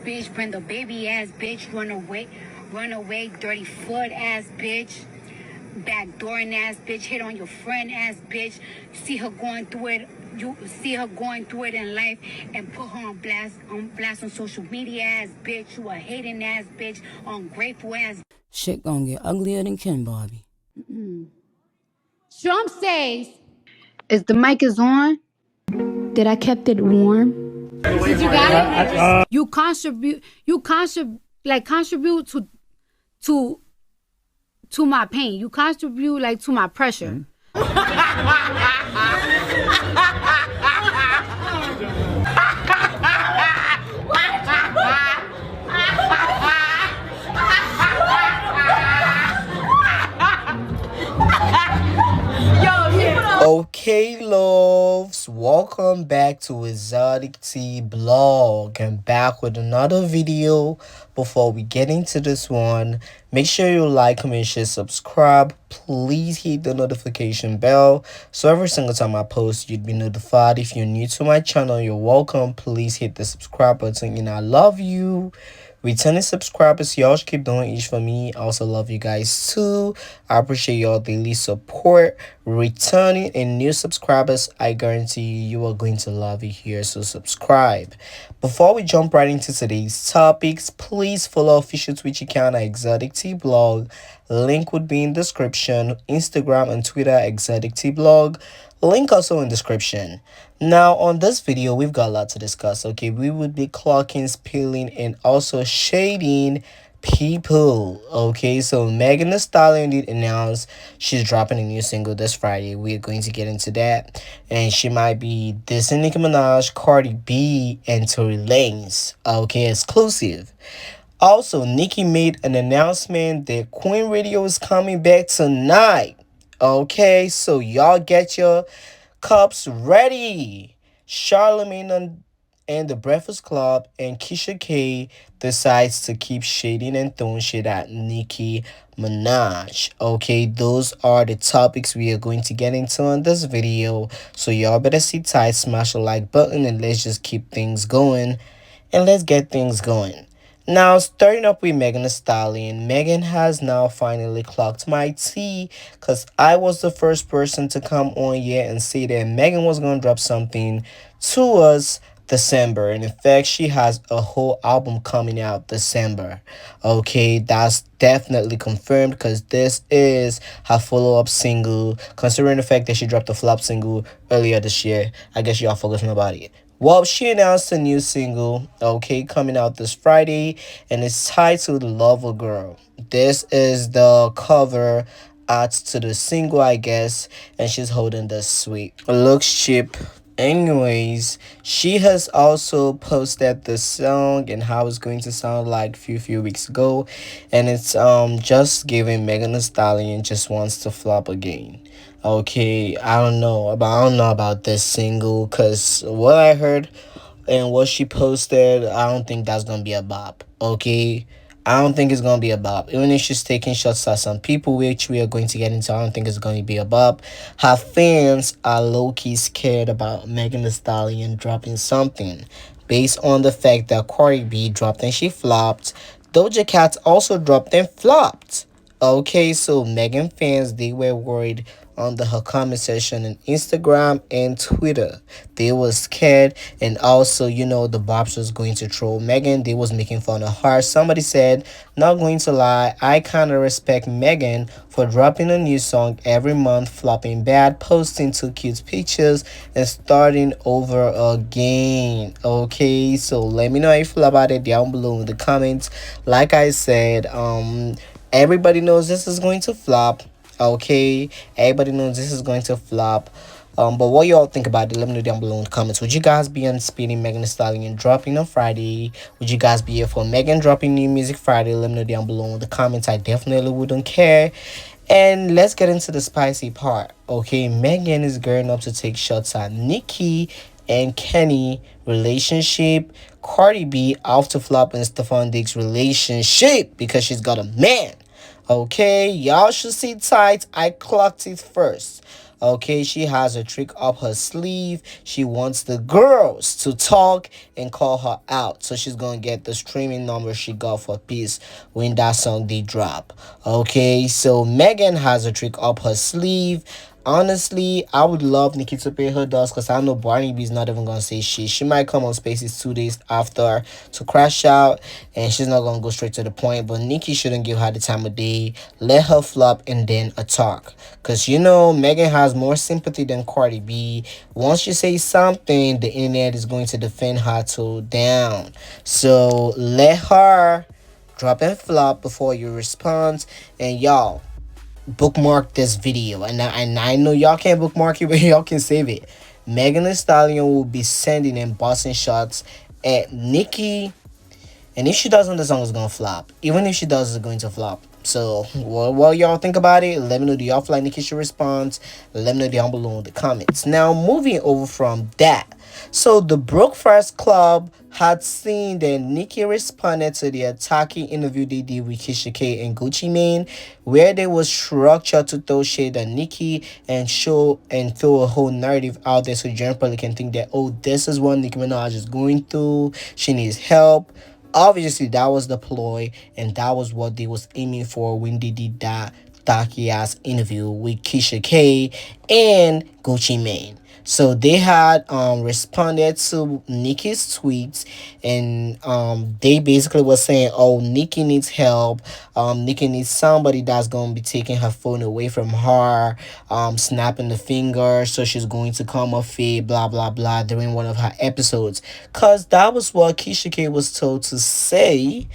bitch, bring the baby ass bitch, run away, dirty foot ass bitch, backdooring ass bitch, hit on your friend ass bitch. See her going through it. You see her going through it in life and put her on blast on social media ass bitch. You a hating ass bitch, ungrateful ass. Shit gonna get uglier than Ken Barbie. Trump says, "Is the mic is on? That I kept it warm." Did you got it? You contribute to my pain. You contribute like to my pressure. Okay, loves, welcome back to Exotic T Blog. I'm back with another video. Before we get into this one, make sure you like, comment, share, subscribe. Please hit the notification bell so every single time I post, you'd be notified. If you're new to my channel, you're welcome. Please hit the subscribe button, and I love you. Returning subscribers, y'all should keep doing each for me. I also love you guys too. I appreciate your daily support. Returning and new subscribers, I guarantee you are going to love it here, so subscribe. Before we jump right into today's topics, please follow official Twitch account at Exotic T Blog. Link would be in description. Instagram and Twitter, Exotic T Blog. Link also in description. Now on this video, we've got a lot to discuss. Okay, we would be clocking, spilling, and also shading people. Okay, so Megan Thee Stallion did announce she's dropping a new single this Friday. We're going to get into that, and she might be dissing Nicki Minaj, Cardi B, and Tory Lanez. Okay, exclusive. Also, Nicki made an announcement that QueenRadio is coming back tonight. Okay, so y'all get your cups ready. Charlemagne and the Breakfast Club and Keisha K decides to keep shading and throwing shit at Nicki Minaj. Okay, those are the topics we are going to get into in this video. So y'all better sit tight, smash the like button, and let's just keep things going. And let's get things going. Now, starting up with Megan Thee Stallion. Megan has now finally clocked my tea, because I was the first person to come on here and say that Megan was going to drop something to us December. And in fact, she has a whole album coming out December. Okay, that's definitely confirmed, because this is her follow-up single, considering the fact that she dropped a flop single earlier this year. I guess y'all forgotten about it. Well, she announced a new single, okay, coming out this Friday, and it's titled Lover Girl. This is the cover art to the single, I guess, and she's holding the sweet. It looks cheap. Anyways, she has also posted the song and how it's going to sound like few weeks ago, and it's just giving Megan Thee Stallion just wants to flop again. Okay, I don't know about this single, because what I heard and what she posted, I don't think that's gonna be a bop. Okay, I don't think it's gonna be a bop. Even if she's taking shots at some people, which we are going to get into, I don't think it's going to be a bop. Her fans are low-key scared about Megan Thee Stallion dropping something, based on the fact that Cardi B dropped and she flopped. Doja Cat also dropped and flopped. Okay, so Megan fans, they were worried under her comment section on Instagram and Twitter. They were scared, and also, you know, the Bobs was going to troll Megan. They was making fun of her. Somebody said, not going to lie, I kind of respect Megan for dropping a new song every month, flopping bad, posting 2 cute pictures, and starting over again. Okay, so let me know how you feel about it down below in the comments. Like I said, everybody knows this is going to flop. Okay, everybody knows this is going to flop. But what y'all think about it, let me know down below in the comments. Would you guys be anticipating Megan Thee Stallion dropping on Friday? Would you guys be here for Megan dropping new music Friday? Let me know down below in the comments. I definitely wouldn't care. And let's get into the spicy part. Okay, Megan is gearing up to take shots at Nicki and Kenny relationship, Cardi B out to flop in Stephon Diggs relationship because she's got a man. Okay, y'all should sit tight. I clocked it first. Okay, she has a trick up her sleeve. She wants the girls to talk and call her out. So she's gonna get the streaming number she got for Peace when that song did drop. Okay, so Megan has a trick up her sleeve. Honestly, I would love Nicki to pay her dust because I know Barney B's not even gonna say shit. She might come on Spaces 2 days after to crash out, and she's not gonna go straight to the point. But Nicki shouldn't give her the time of day. Let her flop and then attack. Cause you know Megan has more sympathy than Cardi B. Once she says something, the internet is going to defend her to down. So let her drop and flop before you respond. And y'all, bookmark this video, and I know y'all can't bookmark it, but y'all can save it. Megan Thee Stallion will be sending and busting shots at Nicki, and if she doesn't, the song is gonna flop. Even if she does, it's going to flop. So what y'all think about it? Let me know. Do y'all feel like Nicki should respond? Let me know down below in the comments. Now moving over from that, so the BrokefastClub had seen that Nicki responded to the attacking interview they did with Keisha K and Gucci Mane, where they was structured to throw shade at Nicki and show and throw a whole narrative out there so general public can think that, oh, this is what Nicki Minaj is going through. She needs help. Obviously, that was the ploy, and that was what they was aiming for when they did that tacky ass interview with Keisha K and Gucci Mane. So they had responded to Nicki's tweets, and they basically were saying, oh, Nicki needs help. Nicki needs somebody that's going to be taking her phone away from her, snapping the finger, so she's going to come off it, blah, blah, blah, during one of her episodes. Because that was what Keisha K was told to say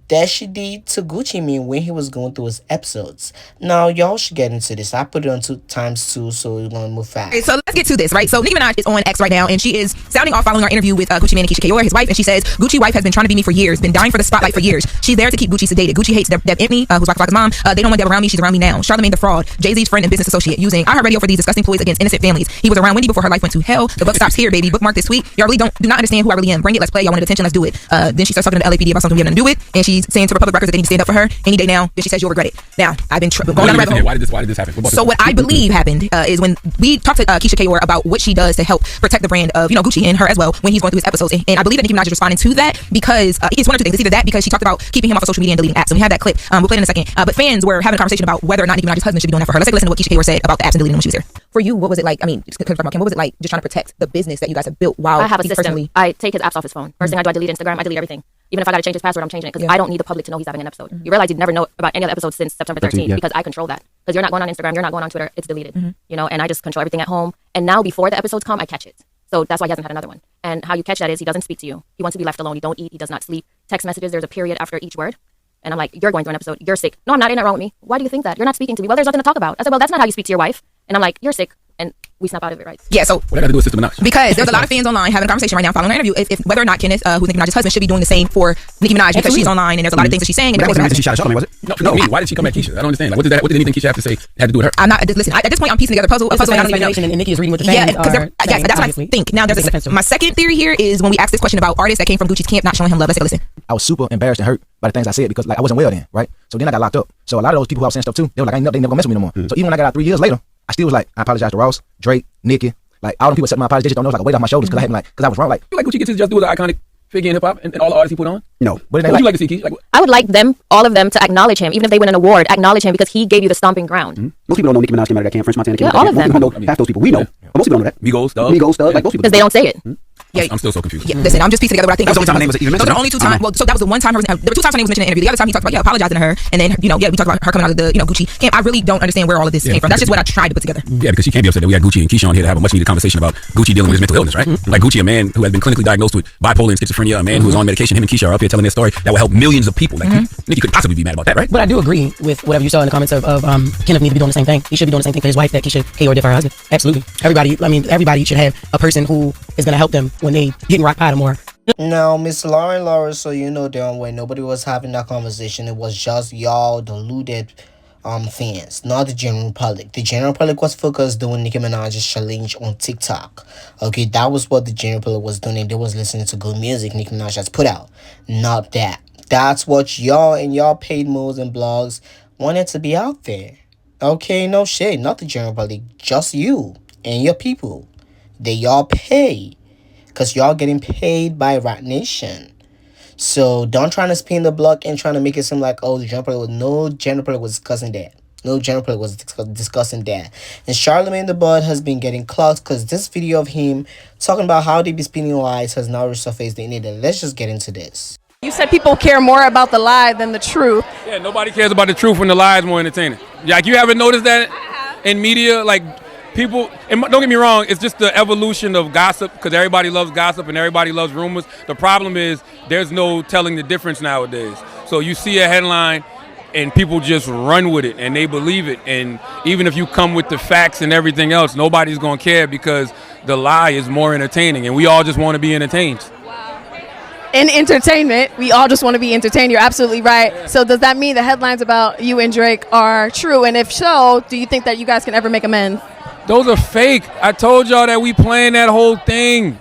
that she did to Gucci Mane when he was going through his episodes. Now, y'all should get into this. I put it on 2x2, so we're going to move fast. Okay, so let's get to this, right? So Nicki Minaj is on X right now, and she is sounding off following our interview with Gucci Mane and Keisha K, his wife, and she says, Gucci wife has been trying to be me for years, been dying for the spotlight for years. She's there to keep Gucci sedated. Gucci hates Deb Empney, who's Rock Flocka's mom. They don't want Deb around me. She's around me now. Charlamagne the fraud, Jay-Z's friend and business associate, using iHeartRadio for these disgusting ploys against innocent families. He was around Wendy before her life went to hell. The buck stops here, baby. Bookmark this tweet. Y'all really do not understand who I really am. Bring it, let's play. Y'all wanted attention, let's do it. Then she starts talking to the LAPD about something we have nothing to do with, and she's saying to Republic Records that they need to stand up for her any day now. Then she says you'll regret it. Now, I've been going down the rabbit hole. Why did this happen? So what I believe happened is when we talked to Keisha K about what she does to help protect the brand of, Gucci and her as well when he's going through his episodes. And I believe that Nicki Minaj is responding to that because it's one of two things. It's either that because she talked about keeping him off of social media and deleting apps. And we have that clip. We'll play it in a second. But fans were having a conversation about whether or not Nicki Minaj's husband should be doing that for her. Let's take a listen to what Keisha K said about the apps and deleting them when she was here. For you, what was it like? I mean, what was it like just trying to protect the business that you guys have built while I have a he system. personally... I take his apps off his phone. First thing I do, I delete Instagram. I delete everything. Even if I got to change his password, I'm changing it because I don't need the public to know he's having an episode. You realize you'd never know about any other episodes since September 13th because I control that. Because you're not going on Instagram, you're not going on Twitter, it's deleted. And I just control everything at home. And now before the episodes come, I catch it. So that's why he hasn't had another one. And how you catch that is he doesn't speak to you. He wants to be left alone. He don't eat. He does not sleep. Text messages, there's a period after each word. And I'm like, you're going through an episode. You're sick. No, I'm not. Ain't that wrong with me? Why do you think that? You're not speaking to me. Well, there's nothing to talk about. I said, well, that's not how you speak to your wife. And I'm like, you're sick. And we snap out of it, right? Yeah, so... What I got to do with Sister Minaj? Because there's a lot of fans online having a conversation right now following her interview if whether or not Kenneth, who's Nicki Minaj's husband, should be doing the same for Nicki Minaj because she's online and there's a lot of things that she's saying. That wasn't the reason she shot at Charlamagne, was it? No, me. Why did she come at Keisha? I don't understand. Like, what did anything Keisha have to say had to do with her? I'm not... Listen, at this point, I'm piecing together a puzzle. It's I don't even know. and Nicki is reading what the fans Yeah, because that's what I think. Now, my second theory here is when we ask this question about artists that came from Gucci's camp not showing him love. Let's take a listen. I was super embarrassed and hurt by the things I said because I wasn't well then, right? So then I got locked up. So a lot of those people who I was saying stuff to, they were like, they never gonna mess with me no more. So even when I got out 3 years later, I still was like, I apologize to Ross, Drake, Nicki, like all the people that said my apology, they just don't know, it's like a weight off my shoulders because I was wrong. Like, You like Gucci gets to just do as an iconic figure in hip hop and all the artists he put on? no. But What would you like to see, Keisha? Like, I would like them, all of them, to acknowledge him. Even if they win an award, acknowledge him because he gave you the stomping ground. Most people don't know Nicki Minaj came out of that camp. French Montana came Yeah, out of all that of camp. them. Most people don't know half those people. We know. But most people don't know that. Migos, Thug. Migos, Thug, like most people. Because they don't say it. Yeah, I'm still so confused. Yeah, listen, I'm just piecing together what I think. That was the only time her name was even Those are the mentioned. only two times. Well, so that was the one time there were two times her name was mentioned in the interview. The other time he talked about apologizing to her, and then we talked about her coming out of the Gucci camp. I really don't understand where all of this came from. That's just what I tried to put together. Yeah, because she can't be upset that we had Gucci and Keisha on here to have a much needed conversation about Gucci dealing with his mental illness, right? Like Gucci, a man who has been clinically diagnosed with bipolar and schizophrenia, a man who is on medication. Him and Keisha are up here telling their story that will help millions of people. Like Nicki couldn't possibly be mad about that, right? But I do agree with whatever you saw in the comments of Kenneth need to be doing the same thing. He should be doing the same thing for his wife that Keisha K did for her husband. Absolutely. Everybody should have a person who is going to help them when they getting rock bottom or... Now, Miss Lauren Laura, so you know damn well nobody was having that conversation. It was just y'all deluded fans, not the general public. The general public was focused doing Nicki Minaj's challenge on TikTok. Okay, that was what the general public was doing, and they was listening to good music Nicki Minaj has put out. Not that. That's what y'all and y'all paid modes and blogs wanted to be out there. Okay, no shade, not the general public, just you and your people. They y'all pay, because y'all getting paid by Rat Nation. So don't try to spin the block and trying to make it seem like, oh, the general public was, no general public was discussing that. No general public was discussing that. And Charlamagne the Bud has been getting clocked because this video of him talking about how they be spinning lies has now resurfaced the internet. Let's just get into this. You said people care more about the lie than the truth. Yeah, nobody cares about the truth when the lie is more entertaining. Like, you haven't noticed that in media? Like, people, and don't get me wrong, it's just the evolution of gossip, because everybody loves gossip and everybody loves rumors. The problem is there's no telling the difference nowadays. So you see a headline and people just run with it and they believe it. And even if you come with the facts and everything else, nobody's going to care because the lie is more entertaining and we all just want to be entertained. In entertainment, we all just want to be entertained. You're absolutely right. Yeah. So does that mean the headlines about you and Drake are true? And if so, do you think that you guys can ever make amends? Those are fake. I told y'all that we planned that whole thing.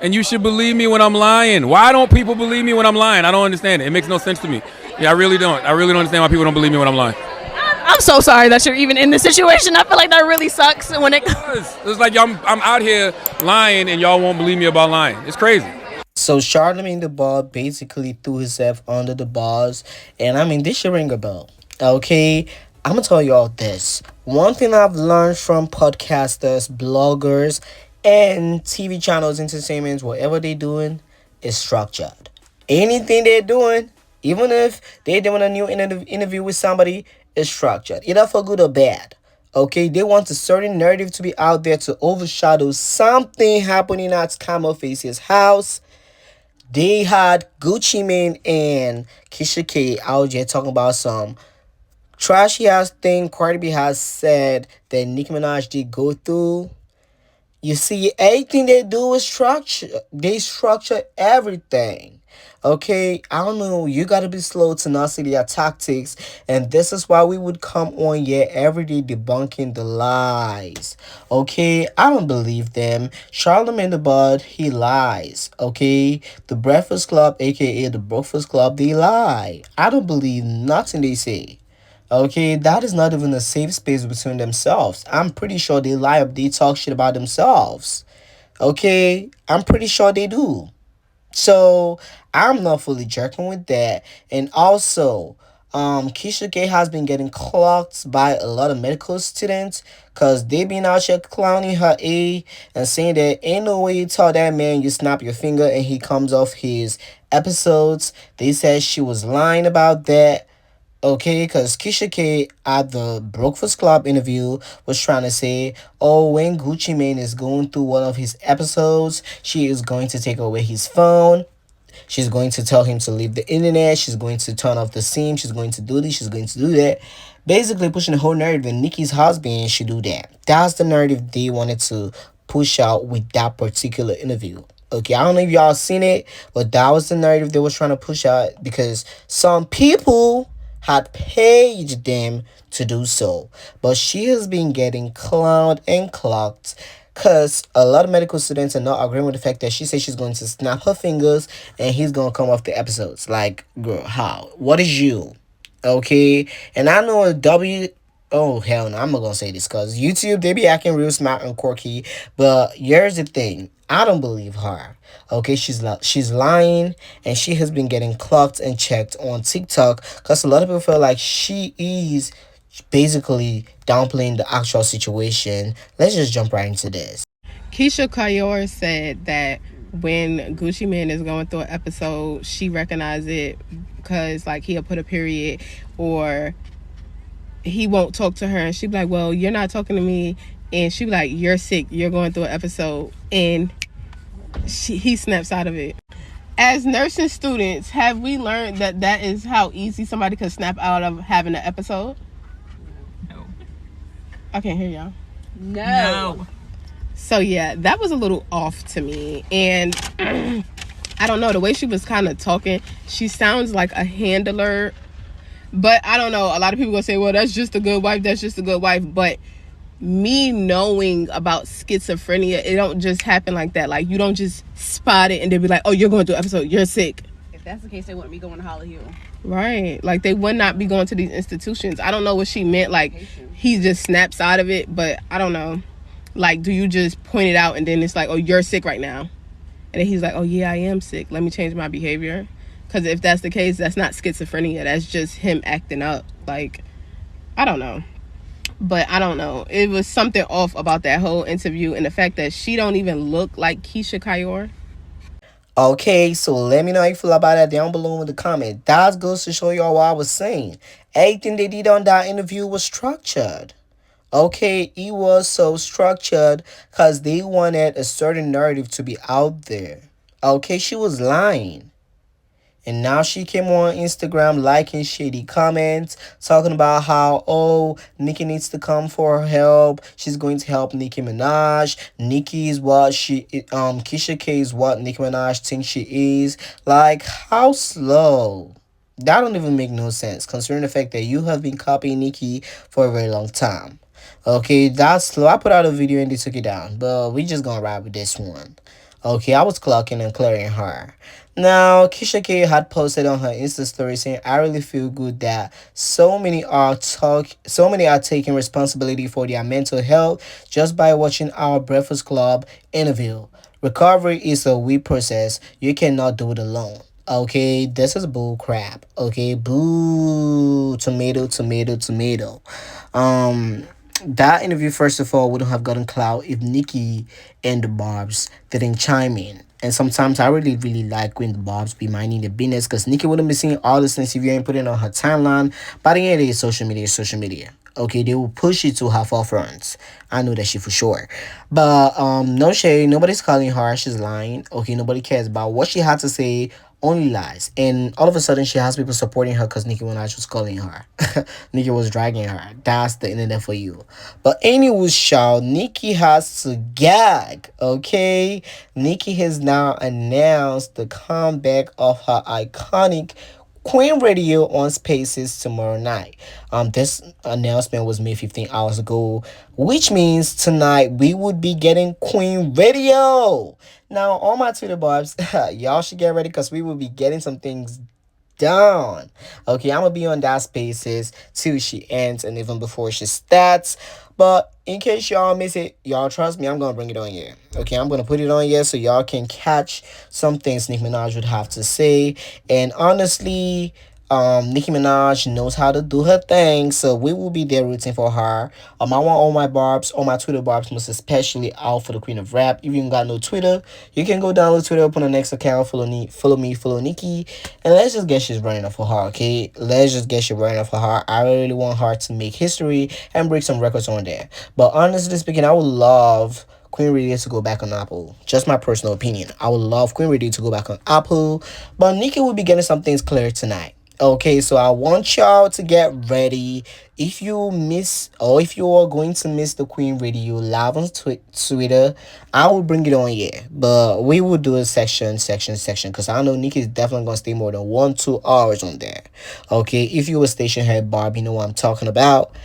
And you should believe me when I'm lying. Why don't people believe me when I'm lying? I don't understand it. It makes no sense to me. Yeah, I really don't. I really don't understand why people don't believe me when I'm lying. I'm so sorry that you're even in this situation. I feel like that really sucks when it comes. It's like I'm out here lying and y'all won't believe me about lying. It's crazy. So Charlamagne the Bud basically threw himself under the bars. And I mean, this should ring a bell. Okay? I'm going to tell y'all this. One thing I've learned from podcasters, bloggers, and TV channels, entertainment, whatever they're doing, is structured. Anything they're doing, even if they're doing a new interview with somebody, is structured. Either for good or bad. Okay, they want a certain narrative to be out there to overshadow something happening at Scarface's house. They had Gucci Mane and Keisha K out there talking about some trashy ass thing Cardi B has said that Nicki Minaj did go through. You see, everything they do is structure. They structure everything. Okay, I don't know. You gotta be slow to not see their tactics, and this is why we would come on here every day debunking the lies. Okay, I don't believe them. Charlamagne the Bud, he lies. Okay, the Breakfast Club, aka the Brokefast Club, they lie. I don't believe nothing they say. Okay, that is not even a safe space between themselves. I'm pretty sure they lie. They talk shit about themselves. Okay, I'm pretty sure they do. So I'm not fully jerking with that. And also, Keisha K has been getting clocked by a lot of medical students because they been out here clowning her A and saying that ain't no way you tell that man you snap your finger and he comes off his episodes. They said she was lying about that. Okay, because Keisha K at the Brokefast Club interview was trying to say, oh, when Gucci Mane is going through one of his episodes, she is going to take away his phone. She's going to tell him to leave the internet. She's going to turn off the SIM. She's going to do this. She's going to do that. Basically pushing the whole narrative that Nicki's husband should do that. That's the narrative they wanted to push out with that particular interview. Okay, I don't know if y'all seen it, but that was the narrative they was trying to push out because some people had paid them to do so. But she has been getting clowned and clocked because a lot of medical students are not agreeing with the fact that she says she's going to snap her fingers and he's going to come off the episodes. Like, girl, how? What is you? Okay? And I know oh, hell no, I'm not going to say this because YouTube, they be acting real smart and quirky. But here's the thing. I don't believe her. Okay, she's lying, and she has been getting clocked and checked on TikTok because a lot of people feel like she is basically downplaying the actual situation. Let's just jump right into this. Keisha K said that when Gucci Mane is going through an episode, she recognizes it because like he'll put a period or he won't talk to her, and she'd be like, well, you're not talking to me, and she'd be like, you're sick, you're going through an episode, and he snaps out of it. As nursing students, have we learned that that is how easy somebody could snap out of having an episode? No. I can't hear y'all. No. So yeah, that was a little off to me, and I don't know, the way she was kind of talking, she sounds like a handler, but I don't know, a lot of people gonna say, well, that's just a good wife, but me knowing about schizophrenia, it don't just happen like that. Like, you don't just spot it and then be like, oh, you're going through an episode, you're sick. If that's the case, they wouldn't be going to Holly Hill. Right. Like, they would not be going to these institutions. I don't know what she meant. Like, he just snaps out of it, but I don't know. Like, do you just point it out and then it's like, oh, you're sick right now? And then he's like, oh, yeah, I am sick. Let me change my behavior. Because if that's the case, that's not schizophrenia. That's just him acting up. Like, I don't know. But I don't know. It was something off about that whole interview and the fact that she don't even look like Keisha K. Okay, so let me know how you feel about that down below in the comment. That goes to show y'all what I was saying. Everything they did on that interview was structured. Okay, it was so structured because they wanted a certain narrative to be out there. Okay, she was lying. And now she came on Instagram liking shady comments, talking about how, oh, Nicki needs to come for her help. She's going to help Nicki Minaj. Nicki is what Keisha K is what Nicki Minaj thinks she is. Like, how slow? That don't even make no sense, considering the fact that you have been copying Nicki for a very long time. Okay, that's slow. I put out a video and they took it down, but we just gonna ride with this one. Okay, I was clocking and clearing her. Now, Keisha K had posted on her Insta story saying, I really feel good that so many are taking responsibility for their mental health just by watching our Breakfast Club interview. Recovery is a weak process. You cannot do it alone. Okay, this is bull crap. Okay, boo, tomato, tomato, tomato. That interview, first of all, wouldn't have gotten clout if Nicki and the Barbs didn't chime in. And sometimes I really, really like when the Barbs be minding the business, because Nicki wouldn't be seeing all this things if you ain't putting it on her timeline. By the end of the day, social media is social media. Okay, they will push it to her forefronts. I know that shit for sure. But no shade, nobody's calling her. She's lying. Okay, nobody cares about what she had to say. Only lies. And all of a sudden she has people supporting her because Nicki Minaj was calling her. Nicki was dragging her. That's the internet for you. But anyway, child, Nicki has to gag. Okay, Nicki has now announced the comeback of her iconic QueenRadio on Spaces tomorrow night. This announcement was made 15 hours ago, which means tonight we would be getting QueenRadio. Now, on my Twitter barbs, y'all should get ready because we will be getting some things done. Okay, I'm gonna be on that Spaces till she ends and even before she starts. But in case y'all miss it, y'all trust me, I'm gonna bring it on here. Okay, I'm gonna put it on here so y'all can catch some things Nicki Minaj would have to say. And honestly, Nicki Minaj knows how to do her thing, so we will be there rooting for her. I want all my barbs, all my Twitter barbs, most especially out for the Queen of Rap. If you ain't got no Twitter, you can go download Twitter, open the next account, follow me, follow Nicki, and let's just get shit running up for her. Okay, let's just get shit running up for her. I really want her to make history and break some records on there. But honestly speaking, I would love QueenRadio to go back on Apple. Just my personal opinion. I would love QueenRadio to go back on Apple, but Nicki will be getting some things clear tonight. Okay, so I want y'all to get ready. If you miss, or if you are going to miss the QueenRadio live on Twitter, I will bring it on here. But we will do a section, because I know Nicki is definitely going to stay more than 1-2 hours on there. Okay, if you a station head Barb, you know what I'm talking about.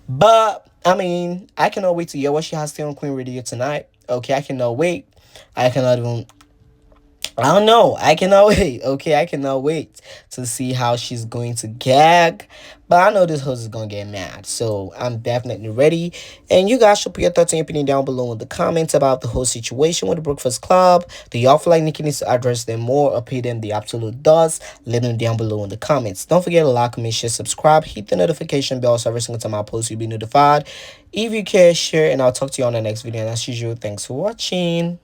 But, I mean, I cannot wait to hear what she has to say on QueenRadio tonight. Okay, I cannot wait. I don't know. I cannot wait. Okay, I cannot wait to see how she's going to gag. But I know this host is going to get mad. So I'm definitely ready. And you guys should put your thoughts and opinion down below in the comments about the whole situation with the Breakfast Club. Do y'all feel like Nicki needs to address them more or pay them the absolute does? Let them down below in the comments. Don't forget to like, comment, share, subscribe. Hit the notification bell so every single time I post you'll be notified. If you care, share, and I'll talk to you on the next video. And as usual, thanks for watching.